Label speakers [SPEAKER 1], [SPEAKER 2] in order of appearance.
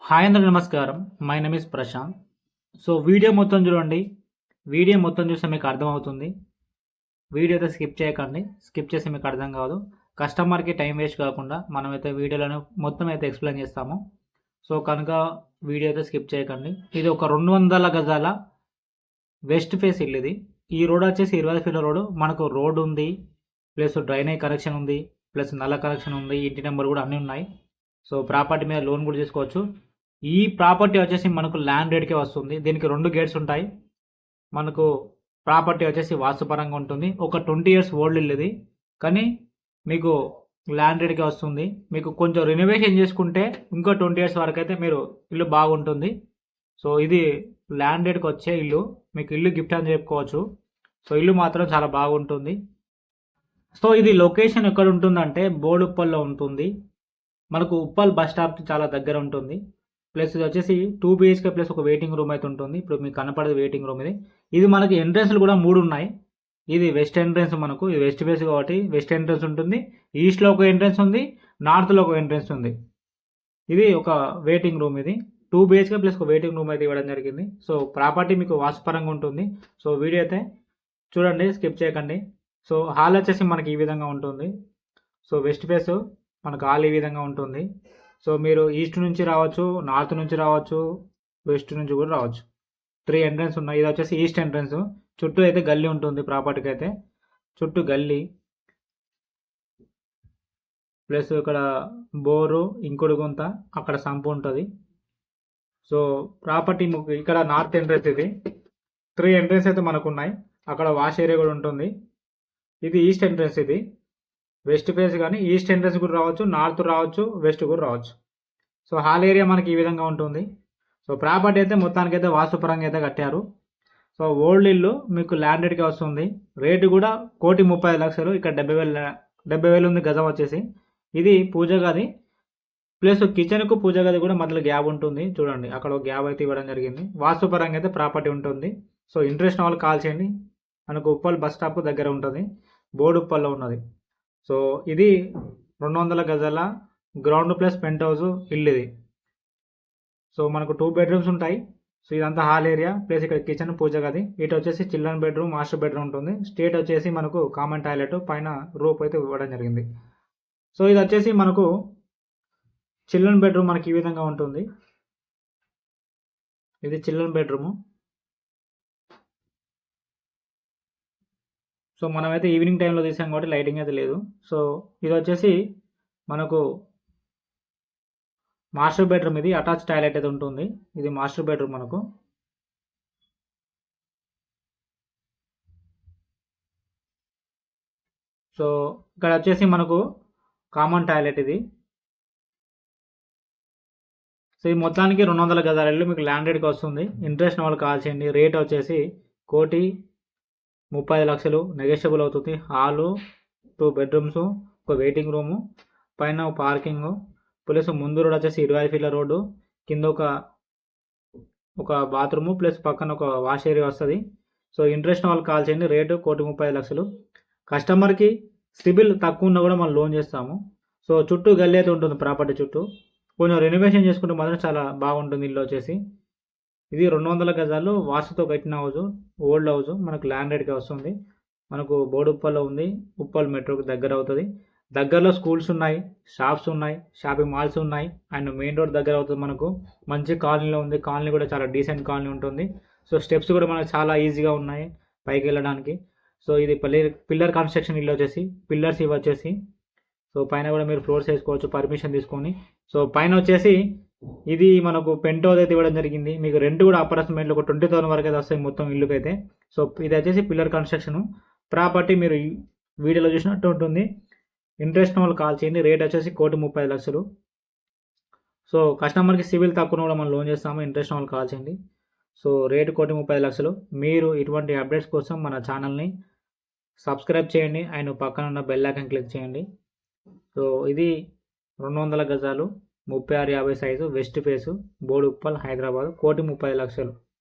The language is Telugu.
[SPEAKER 1] హాయ్ అందరూ నమస్కారం. My name is Prashant. So video మొత్తం చూడండి. వీడియో మొత్తం చూస్తే మీకు అర్థమవుతుంది. వీడియో అయితే స్కిప్ చేయకండి. స్కిప్ చేస్తే మీకు అర్థం కాదు. కస్టమర్కి టైం వేస్ట్ కాకుండా మనమైతే వీడియోలను మొత్తం అయితే ఎక్స్ప్లెయిన్ చేస్తాము. సో కనుక వీడియో అయితే స్కిప్ చేయకండి. ఇది ఒక 200 గజాల వెస్ట్ ఫేస్ ఇల్లు ఇది. ఈ రోడ్ వచ్చేసి 25 ఫీట్ల రోడ్. మనకు రోడ్ ఉంది, ప్లస్ డ్రైనేజ్ కనెక్షన్ ఉంది, ప్లస్ నల్ల కనెక్షన్ ఉంది, ఇంటి నెంబర్ కూడా అన్నీ ఉన్నాయి. సో ప్రాపర్టీ మీద లోన్ కూడా తీసుకోవచ్చు. ఈ ప్రాపర్టీ వచ్చేసి మనకు ల్యాండ్ రేట్కే వస్తుంది. దీనికి 2 గేట్స్ ఉంటాయి. మనకు ప్రాపర్టీ వచ్చేసి వాస్తుపరంగా ఉంటుంది. ఒక 20 ఇయర్స్ ఓల్డ్ ఇల్లు ఇది, కానీ మీకు ల్యాండ్ రేట్కే వస్తుంది. మీకు కొంచెం రెనోవేషన్ చేసుకుంటే ఇంకో 20 ఇయర్స్ వరకు అయితే మీరు ఇల్లు బాగుంటుంది. సో ఇది ల్యాండ్ రేట్కి వచ్చే ఇల్లు. మీకు ఇల్లు గిఫ్ట్ అని చెప్పుకోవచ్చు. సో ఇల్లు మాత్రం చాలా బాగుంటుంది. సో ఇది లొకేషన్ ఎక్కడ ఉంటుందంటే బోడుప్పల్లో ఉంటుంది. మనకు ఉప్పల్ బస్ స్టాప్కి చాలా దగ్గర ఉంటుంది. ప్లస్ ఇది వచ్చేసి 2 BHK ప్లస్ ఒక వెయిటింగ్ రూమ్ అయితే ఉంటుంది. ఇప్పుడు మీకు కనపడేది వెయిటింగ్ రూమ్ ఇది. ఇది మనకి ఎంట్రెన్స్లు కూడా 3 ఉన్నాయి. ఇది వెస్ట్ ఎంట్రెన్స్, మనకు ఇది వెస్ట్ ఫేస్ కాబట్టి వెస్ట్ ఎంట్రెన్స్ ఉంటుంది. ఈస్ట్లో ఒక ఎంట్రెన్స్ ఉంది, నార్త్లో ఒక ఎంట్రెన్స్ ఉంది. ఇది ఒక వెయిటింగ్ రూమ్. ఇది 2 BHK ప్లస్ ఒక వెయిటింగ్ రూమ్ అయితే ఇవ్వడం జరిగింది. సో ప్రాపర్టీ మీకు వాస్తుపరంగా ఉంటుంది. సో వీడియో అయితే చూడండి, స్కిప్ చేయకండి. సో హాల్ వచ్చేసి మనకి ఈ విధంగా ఉంటుంది. సో వెస్ట్ ఫేస్ మనకు హాల్ ఈ విధంగా ఉంటుంది. సో మీరు ఈస్ట్ నుంచి రావచ్చు, నార్త్ నుంచి రావచ్చు, వెస్ట్ నుంచి కూడా రావచ్చు. 3 ఎంట్రన్స్ ఉన్నాయి. ఇది వచ్చేసి ఈస్ట్ ఎంట్రన్స్. చుట్టూ అయితే గల్లీ ఉంటుంది. ప్రాపర్టీకి అయితే చుట్టూ గల్లీ, ప్లస్ ఇక్కడ బోరు, ఇంకుడు గుంత, అక్కడ సంపు ఉంటుంది. సో ప్రాపర్టీ ఇక్కడ నార్త్ ఎంట్రన్స్. ఇది 3 ఎంట్రన్స్ అయితే మనకు ఉన్నాయి. అక్కడ వాష్ ఏరియా కూడా ఉంటుంది. ఇది ఈస్ట్ ఎంట్రన్స్. ఇది వెస్ట్ ఫేస్, కానీ ఈస్ట్ ఎంట్రన్స్ కూడా రావచ్చు, నార్త్ రావచ్చు, వెస్ట్ కూడా రావచ్చు. సో హాల్ ఏరియా మనకి ఈ విధంగా ఉంటుంది. సో ప్రాపర్టీ అయితే మొత్తానికి అయితే వాస్తుపరంగా అయితే కట్టారు. సో ఓల్డ్ ఇల్లు మీకు ల్యాండెడ్గా వస్తుంది. రేటు కూడా 1,35,00,000. ఇక్కడ 70,000 ఉంది గజం వచ్చేసి. ఇది పూజ గది ప్లస్ కిచెన్కు పూజ గది కూడా మధ్యలో గ్యాప్ ఉంటుంది. చూడండి, అక్కడ ఒక గ్యాప్ అయితే ఇవ్వడం జరిగింది. వాస్తుపరంగా అయితే ప్రాపర్టీ ఉంటుంది. సో ఇంట్రెస్ట్ వాళ్ళు కాల్ చేయండి. మనకు ఉప్పల్ బస్ స్టాప్ దగ్గర ఉంటుంది. బోర్డు ఉప్పల్లో ఉన్నది. సో ఇది 200 గజాల గ్రౌండ్ ప్లస్ పెంట్ హౌస్ ఇల్లు ఇది. సో మనకు 2 బెడ్రూమ్స్ ఉంటాయి. సో ఇదంతా హాల్ ఏరియా ప్లస్ ఇక్కడ కిచెన్ పూజ గది. ఇటు వచ్చేసి చిల్డ్రన్ బెడ్రూమ్, మాస్టర్ బెడ్రూమ్ ఉంటుంది. స్టేట్ వచ్చేసి మనకు కామన్ టాయిలెట్, పైన రూప్ అయితే ఇవ్వడం జరిగింది. సో ఇది వచ్చేసి మనకు చిల్డ్రన్ బెడ్రూమ్ మనకి ఈ విధంగా ఉంటుంది. ఇది చిల్డ్రన్ బెడ్రూము. సో మనమైతే ఈవినింగ్ టైంలో తీసాం కాబట్టి లైటింగ్ అయితే లేదు. సో ఇది వచ్చేసి మనకు మాస్టర్ బెడ్రూమ్. ఇది అటాచ్ టాయిలెట్ అయితే ఉంటుంది. ఇది మాస్టర్ బెడ్రూమ్ మనకు. సో ఇక్కడ వచ్చేసి మనకు కామన్ టాయిలెట్ ఇది. సో ఈ మొత్తానికి 200 గజాల ఇల్లు మీకు ల్యాండెడ్కి వస్తుంది. ఇంట్రెస్ట్ వాళ్ళు కాల్ చేయండి. రేట్ వచ్చేసి 1,30,00,000 నెగోషియబుల్ అవుతుంది. హాలు, 2 బెడ్రూమ్స్, ఒక వెయిటింగ్ రూము, పైన పార్కింగ్, ప్లస్ ముందు రోడ్ వచ్చేసి 25 ఫీట్ల రోడ్డు, కింద ఒక బాత్రూము, ప్లస్ పక్కన ఒక వాష్ ఏరియా వస్తుంది. సో ఇంట్రెస్ట్ వాళ్ళు కాల్ చేయండి. రేటు 1,30,00,000. కస్టమర్కి సిబిల్ తక్కువ ఉన్నా కూడా మనం లోన్ చేస్తాము. సో చుట్టూ గల్లీ అయితే ఉంటుంది. ప్రాపర్టీ చుట్టూ కొంచెం రెనోవేషన్ చేసుకుంటే మాత్రం చాలా బాగుంటుంది ఇల్లు వచ్చేసి. ఇది 200 గజాలు వాస్తుతో కట్టిన హౌస్, ఓల్డ్ హౌస్. మనకు ల్యాండ్ రేట్గా వస్తుంది. మనకు బోడుప్పల్లో ఉంది. ఉప్పల్ మెట్రోకి దగ్గర అవుతుంది. దగ్గరలో స్కూల్స్ ఉన్నాయి, షాప్స్ ఉన్నాయి, షాపింగ్ మాల్స్ ఉన్నాయి, అండ్ మెయిన్ రోడ్ దగ్గర అవుతుంది. మనకు మంచి కాలనీలో ఉంది. కాలనీ కూడా చాలా డీసెంట్ కాలనీ ఉంటుంది. సో స్టెప్స్ కూడా మనకు చాలా ఈజీగా ఉన్నాయి పైకి వెళ్ళడానికి. సో ఇది పిల్లర్ కన్స్ట్రక్షన్ ఇల్లు వచ్చేసి, పిల్లర్స్ ఇవి వచ్చేసి. సో పైన కూడా మీరు ఫ్లోర్స్ వేసుకోవచ్చు పర్మిషన్ తీసుకొని. సో పైన వచ్చేసి ఇది మనకు పెంట్ హౌస్ అయితే ఇవ్వడం జరిగింది. మీకు రెంట్ కూడా అపార్ట్మెంట్లో ఒక 20,000 వరకు అయితే వస్తాయి మొత్తం ఇల్లుకైతే. సో ఇది వచ్చేసి పిల్లర్ కన్స్ట్రక్షన్ ప్రాపర్టీ. మీరు వీడియోలో చూసినట్టు ఉంటుంది. ఇంట్రెస్ట్ వాళ్ళు కాల్ చేయండి. రేట్ వచ్చేసి 1,30,00,000. సో కస్టమర్కి సివిల్ తక్కువ కూడా మనం లోన్ చేస్తాము. ఇంట్రెస్ట్ వాళ్ళు కాల్ చేయండి. So rate 1,30,00,000. మీరు ఇటువంటి అప్డేట్స్ కోసం మన ఛానల్ని సబ్స్క్రైబ్ చేయండి. అండ్ పక్కన ఉన్న బెల్ ఐకాన్ క్లిక్ చేయండి. సో ఇది 200 గజాలు 36-50 size west face, Boduppal, Hyderabad. 1,30,00,000.